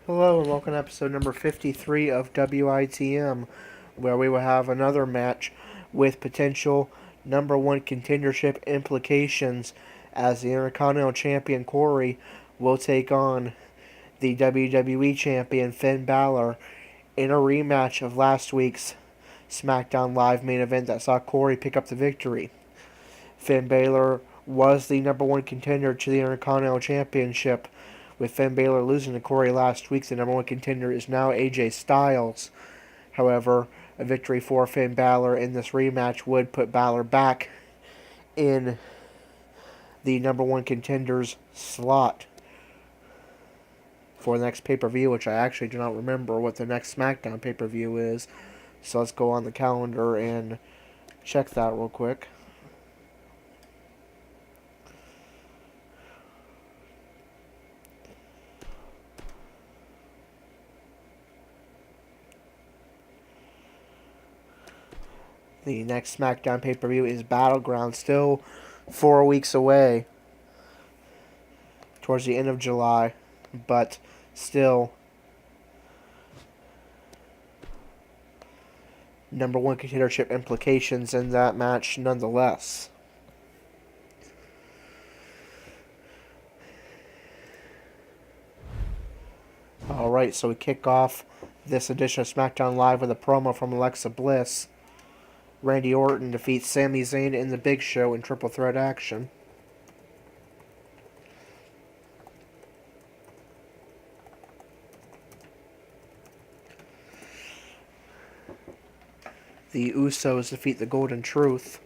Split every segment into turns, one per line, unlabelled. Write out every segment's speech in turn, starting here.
Hello and welcome to episode number 53 of WITM, where we will have another match with potential number one contendership implications as the Intercontinental Champion Corey will take on the WWE Champion Finn Balor in a rematch of last week's SmackDown Live main event that saw Corey pick up the victory. Finn Balor was the number one contender to the Intercontinental Championship. With Finn Balor losing to Corey last week, the number one contender is now AJ Styles. However, a victory for Finn Balor in this rematch would put Balor back in the number one contender's slot for the next pay-per-view, which I actually do not remember what the next SmackDown pay-per-view is. So let's go on the calendar and check that real quick. The next SmackDown pay-per-view is Battleground, still 4 weeks away, towards the end of July, but still number one contendership implications in that match nonetheless. Alright, so we kick off this edition of SmackDown Live with a promo from Alexa Bliss. Randy Orton defeats Sami Zayn in the Big Show in triple threat action. The Usos defeat the Golden Truth.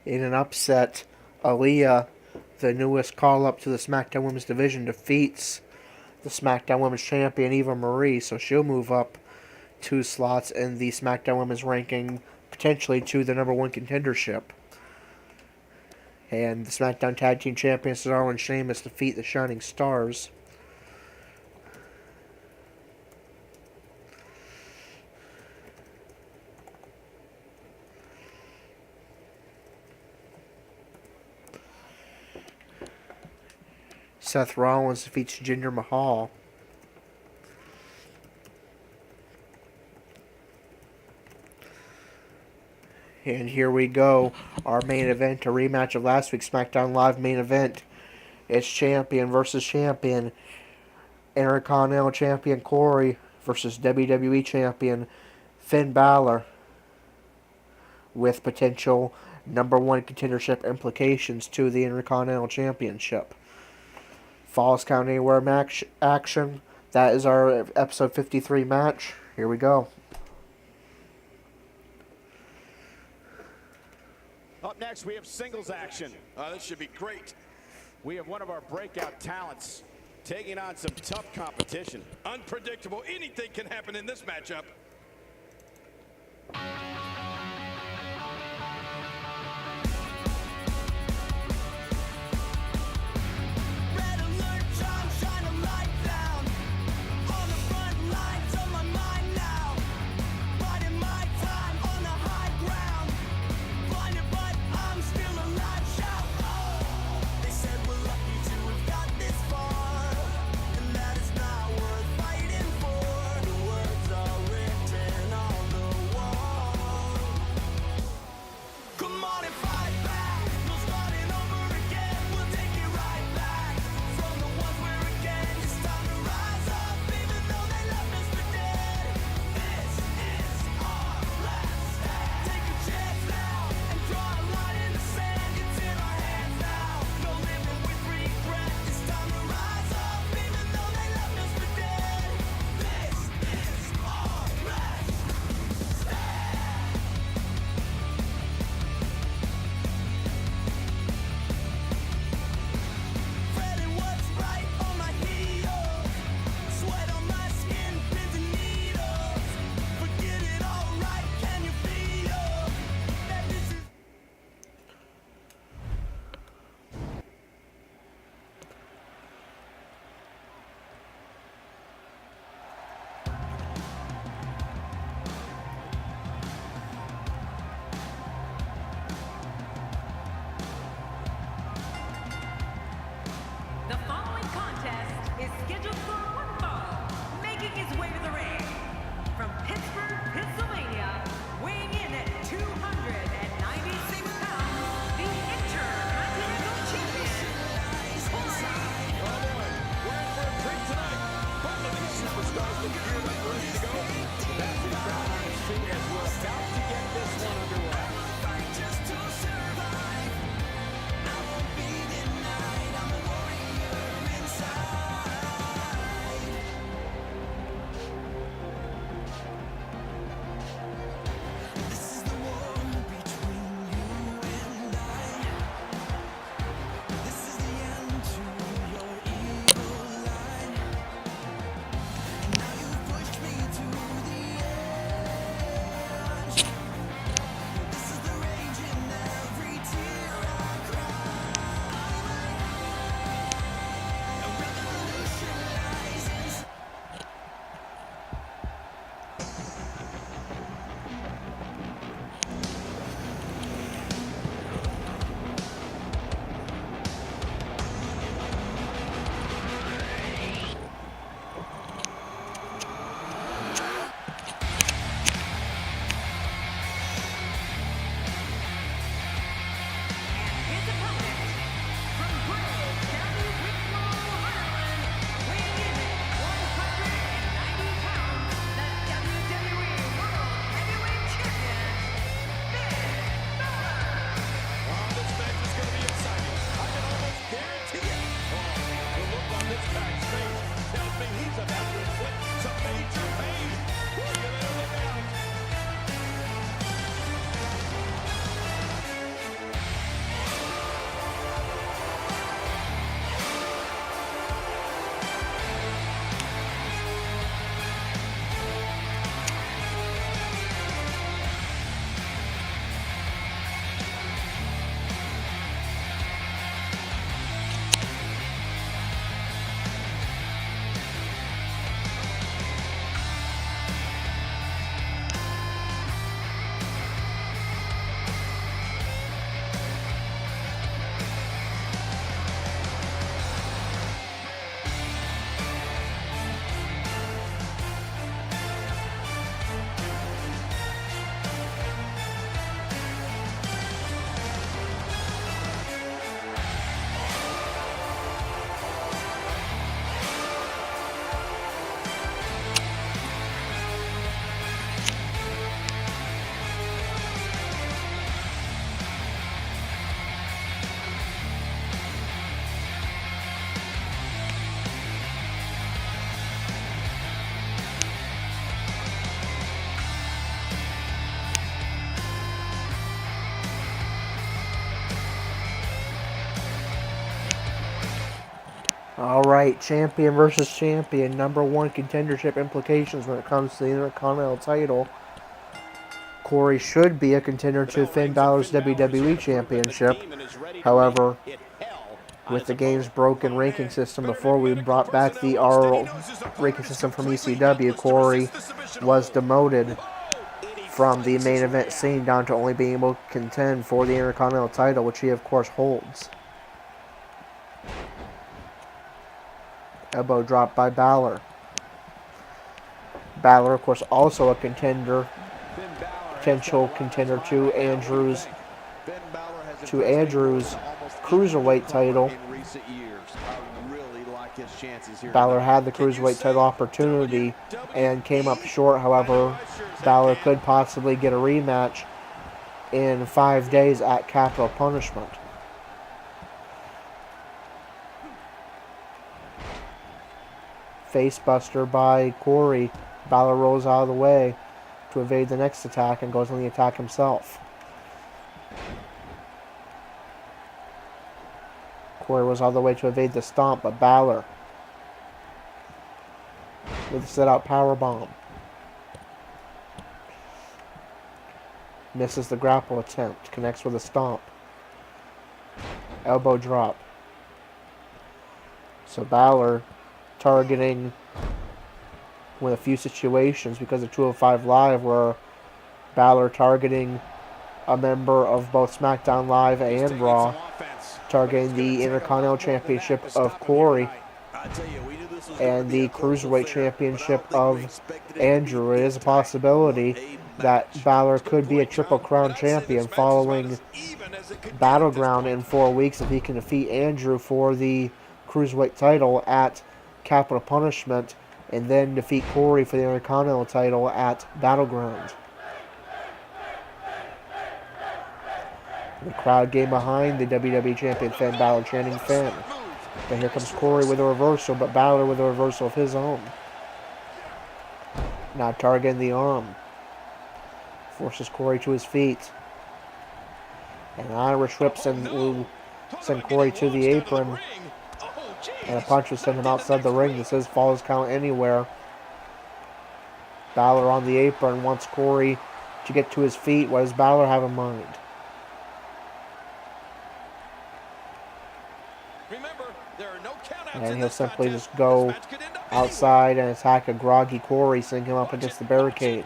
In an upset, Aaliyah, the newest call-up to the SmackDown Women's Division, defeats the SmackDown Women's Champion, Eva Marie, so she'll move up 2 slots in the SmackDown Women's ranking, potentially to the number one contendership. And the SmackDown Tag Team Champions, Cesaro and Sheamus, defeat the Shining Stars. Seth Rollins defeats Jinder Mahal. And here we go. Our main event, a rematch of last week's SmackDown Live main event. It's champion versus champion. Intercontinental Champion Corey versus WWE Champion Finn Balor, with potential number one contendership implications to the Intercontinental Championship. Falls Count Anywhere match action. That is our episode 53 match. Here we go.
Up next, we have singles action.
This should be great.
We have one of our breakout talents taking on some tough competition.
Unpredictable. Anything can happen in this matchup.
All right, champion versus champion. Number one contendership implications when it comes to the Intercontinental title. Corey should be a contender to Finn Balor's WWE Championship. However, with the game's broken ranking system before we brought back the our ranking system from ECW, Corey was demoted from the main event scene down to only being able to contend for the Intercontinental title, which he of course holds. Elbow drop by Balor. Balor, of course, also a contender, potential contender to Andrew's Cruiserweight title. Balor had the Cruiserweight title opportunity and came up short. However, Balor could possibly get a rematch in 5 days at Capital Punishment. Facebuster by Corey. Balor rolls out of the way to evade the next attack and goes on the attack himself. Corey was all the way to evade the stomp, but Balor with a sit-out powerbomb. Misses the grapple attempt. Connects with a stomp. Elbow drop. So Balor targeting with a few situations because of 205 Live where Balor targeting a member of both SmackDown Live and Raw, targeting the Intercontinental Championship of Corey and the Cruiserweight Championship of Andrew. It is a possibility that Balor could be a Triple Crown champion following Battleground in 4 weeks if he can defeat Andrew for the Cruiserweight title at Capital Punishment and then defeat Corey for the Intercontinental title at Battleground. The crowd getting behind the WWE Champion Finn Balor chanting Finn. But here comes Corey with a reversal, but Balor with a reversal of his own. Now targeting the arm. Forces Corey to his feet. And Irish whips and will send Corey to the apron. And a punch will send him outside the ring. This is Falls Count Anywhere. Balor on the apron wants Corey to get to his feet. What does Balor have in mind? And he'll simply just go outside and attack a groggy Corey, sending him up against the barricade.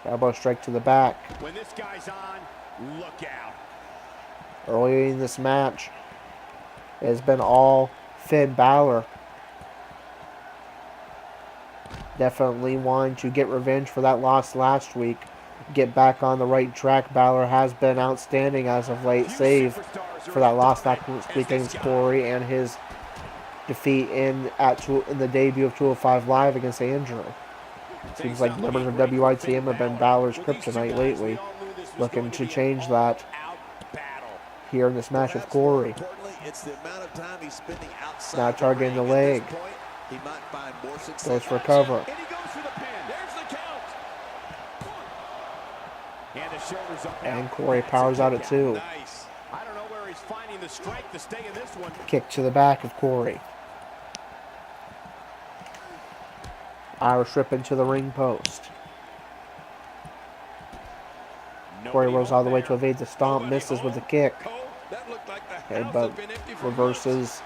Elbow strike to the back.
When this guy's on, look out.
Early in this match, it has been all Finn Balor. Definitely wanting to get revenge for that loss last week. Get back on the right track. Balor has been outstanding as of late, save for that loss last week against Corey and his defeat in the debut of 205 Live against Andrew. Seems like members of WITM have been Balor's kryptonite lately. Looking to change that here in this match with Corey. Now targeting the leg. Goes for cover. And Corey powers out at 2. Kick to the back of Corey. Irish rip into the ring post. Corey rolls all the way to evade the stomp, misses with the kick. Headbutt reverses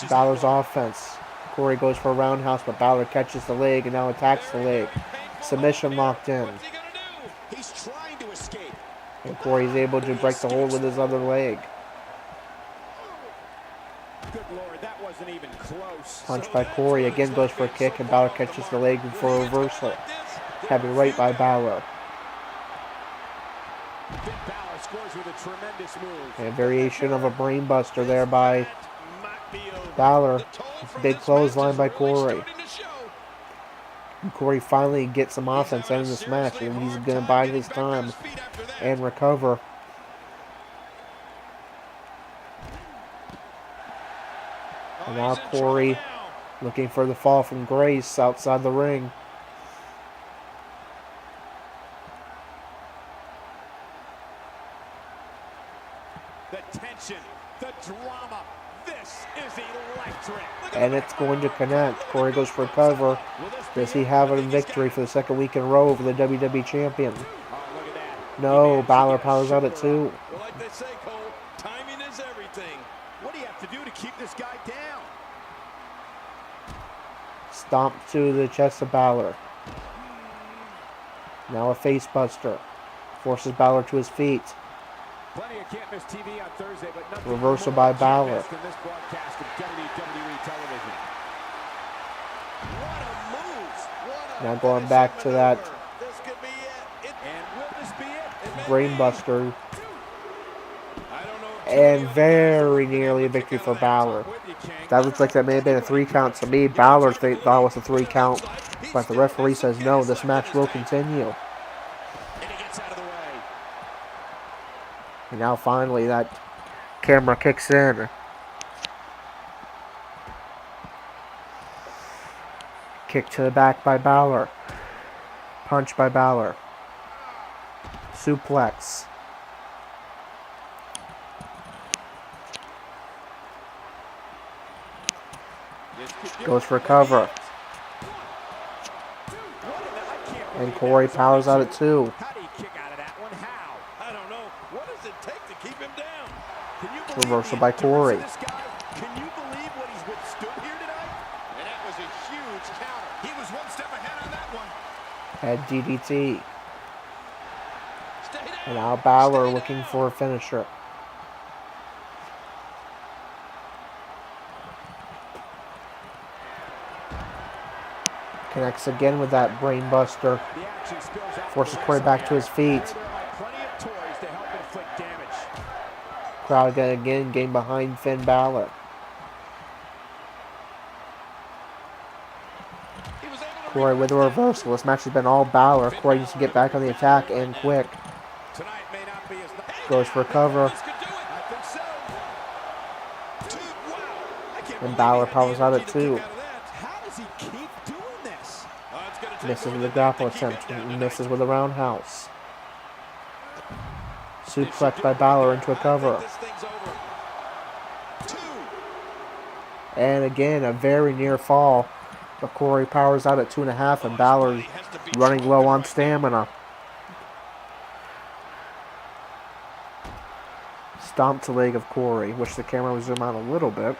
Balor's offense. Corey goes for a roundhouse, but Balor catches the leg and now attacks the leg. Submission locked in. And Corey's able to break the hold with his other leg. Punch by Corey, again goes for a kick, and Balor catches the leg for a reversal. Heavy right by Balor. And a variation of a brainbuster there by Balor. Big clothesline by Corey. And Corey finally gets some offense in this match, and he's going to bide his time and recover. And now Corey looking for the fall from grace outside the ring.
The tension, the drama,
and it's going to connect. Corey goes for a cover. Does he have a victory for the second week in a row over the WWE Champion? No, Balor powers out at 2.
Well, like they say, Cole, timing is everything.
What do you have to do to keep this guy down?
Stomp to the chest of Balor. Now a face buster. Forces Balor to his feet.
Plenty of can't miss TV on Thursday, but nothing
Reversal
more
by Balor.
than this broadcast of WWE television.
What a move. What a
Now going
finishing
back to that
maneuver. This could be it.
And will this be it?
brain buster.
I don't know.
And very nearly a victory for Balor. That looks like that may have been a 3 count to me. Balor thought it was a 3 count. But the referee says no, this match will continue.
And he gets out of the way.
And now finally that camera kicks in. Kick to the back by Balor. Punch by Balor. Suplex. Goes for cover. And Corey powers out at 2.
How do you kick out of that one? How?
I don't know. What does it take to keep him down?
Can you believe
Reversal
the
by
endurance
Corey.
of this guy? Can you believe what he's withstood here tonight?
And that was a huge counter. He was one step ahead on that one.
Head DDT.
Stay down.
And now Balor
Stay
looking
down.
for a finisher. Connects again with that brain buster.
The action spills out.
Forces Corey back to his feet.
There are plenty of toys to help inflict damage.
Crowd again getting behind Finn Balor.
He was able to
Corey with a reversal. This match has been all Balor. Corey needs to get back on the attack and quick.
Tonight may not be as nice.
Goes for cover.
This could do it.
I think so.
Wow. I can't
And
believe
Balor
he had the
powers out
energy
at
to
2.
kick out of that.
How does he keep doing this?
It's gonna take
Misses
more
with a
than
grapple
that to keep
attempt.
him down
Misses
tonight.
with a roundhouse.
This should
Suplex
do
by
it.
Balor into a
I
cover.
think this thing's over. 2.
And again, a very near fall. But Corey powers out at 2.5, and Balor's running low on stamina. Stomp to leg of Corey. Wish the camera would zoom out a little bit.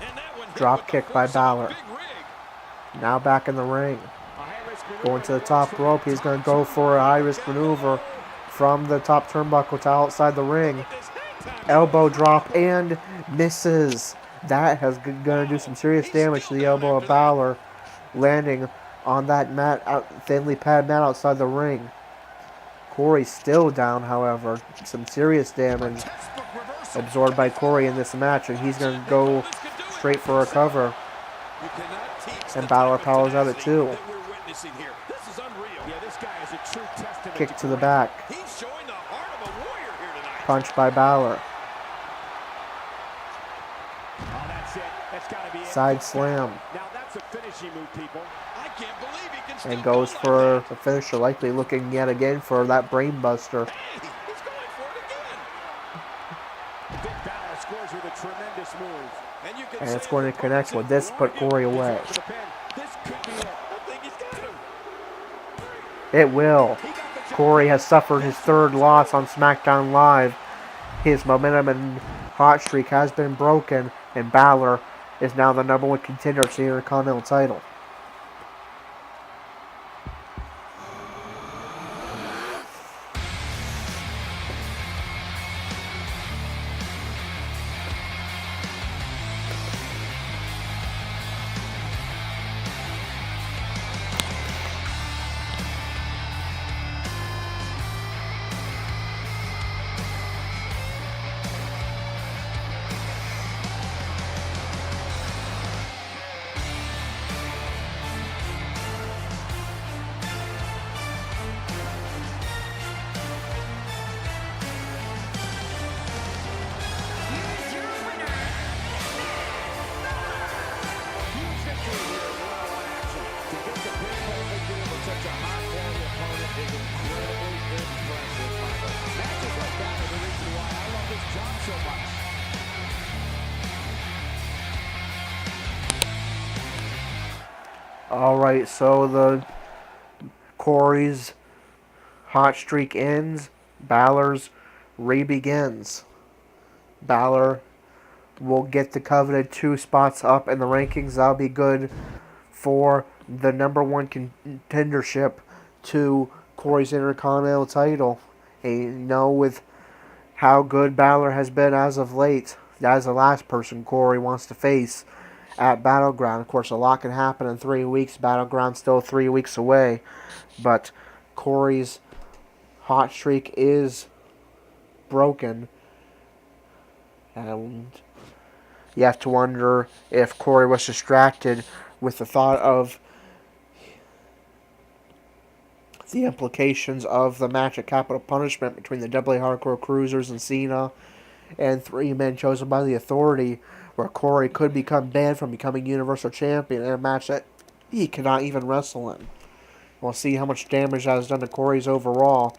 And that one hit
Drop
with the
kick by
force of a
Balor.
big rig.
Now back in the ring.
A high-risk maneuver
Going to the
that
top
works from
rope. He's going to go for a high-risk maneuver from the top turnbuckle to outside the ring.
This hang time.
Elbow drop and misses. That has going to do some serious damage to the elbow of Balor, landing on that mat, thinly padded mat outside the ring. Corey's still down, however. Some serious damage
Textbook reversal.
absorbed by Corey in this match, and he's going to go straight for a cover.
You cannot teach
And
the
Balor
type of
powers out at
tenacity
2.
that we're witnessing here. This is unreal.
Yeah, this guy is a true testament
Kick to the
great.
back.
He's showing the heart of a warrior here tonight.
Punch by Balor.
Oh, that's it. That's got to be it.
Side slam.
Now that's a finishing move, people.
I can't believe he can still
And goes
go
for
like
a finisher, likely looking yet again for that brain buster.
that. Hey, he's going for it again.
Finn Balor scores with a tremendous move.
And you can
And
say
it's going to
the
connect. Will this put Corey away?
For the pin. This could be it.
I think he's got him.
It will.
He got the job.
Corey has suffered his 3rd loss on SmackDown Live. His momentum and hot streak has been broken, and Balor is now the #1 contender to the Intercontinental title. Alright, so the Corey's hot streak ends. Balor's re-begins. Balor will get the coveted 2 spots up in the rankings. That'll be good for the number 1 contendership to Corey's Intercontinental title. And with how good Balor has been as of late, that is the last person Corey wants to face at Battleground. Of course, a lot can happen in 3 weeks. Battleground's still 3 weeks away. But Corey's hot streak is broken. And you have to wonder if Corey was distracted with the thought of the implications of the match at Capital Punishment between the AA Hardcore Cruisers and Cena and 3 men chosen by the Authority, where Corey could become banned from becoming Universal Champion in a match that he cannot even wrestle in. We'll see how much damage that has done to Corey's overall.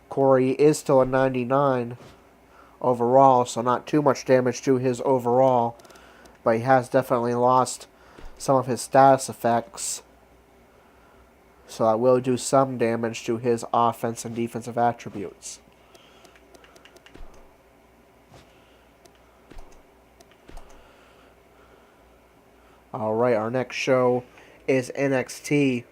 Corey is still a 99 overall, so not too much damage to his overall, but he has definitely lost some of his status effects, so that will do some damage to his offense and defensive attributes. Alright, our next show is NXT,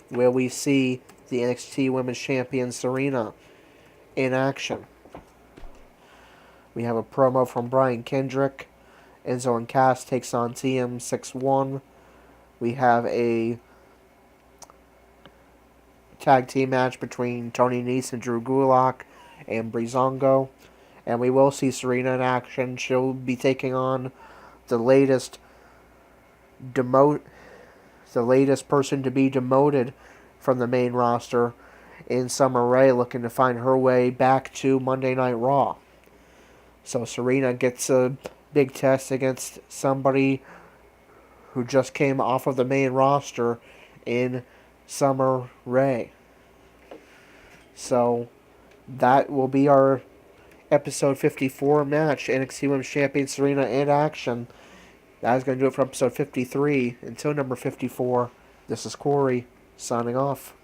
where we see the NXT Women's Champion Serena in action. We have a promo from Brian Kendrick. Enzo and Cass takes on TM61. We have a tag team match between Tony Nese and Drew Gulak and Breezango. And we will see Serena in action. She'll be taking on the latest person to be demoted from the main roster in Summer Rae, looking to find her way back to Monday Night Raw. So Serena gets a big test against somebody who just came off of the main roster in Summer Rae. So that will be our episode 54 match, NXT Women's Champion Serena in action. That is going to do it for episode 53. Until number 54, this is Corey, signing off.